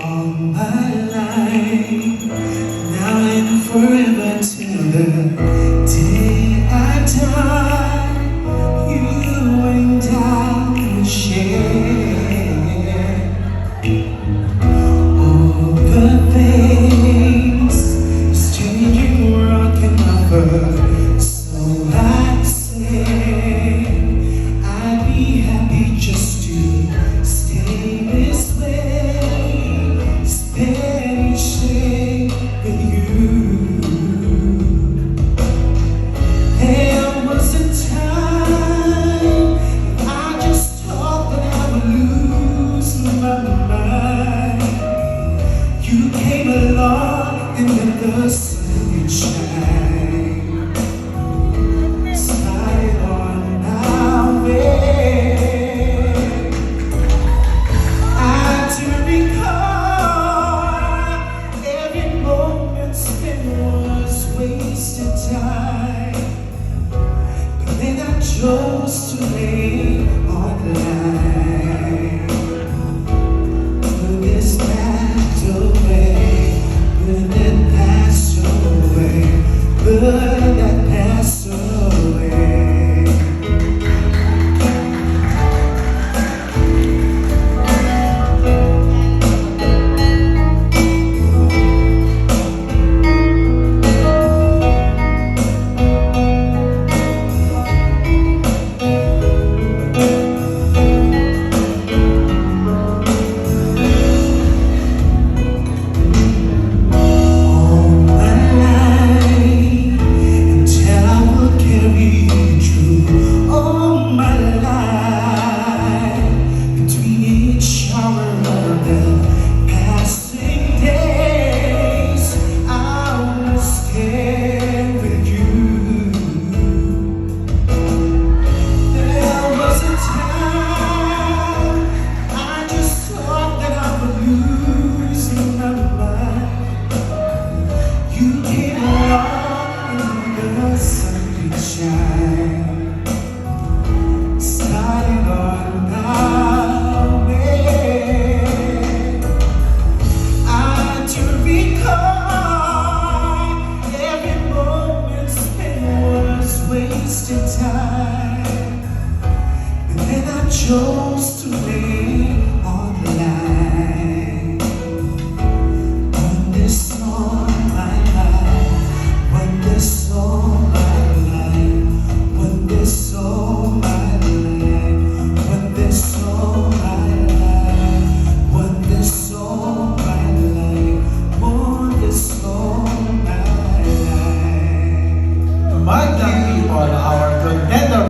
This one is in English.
all my life, now and forever till the day I die. You and I will share all the things this changing world can offer. So I say I'd be happy just to stay this way, spend each day with you. There was a time I just thought that I would lose my mind. You came along and let the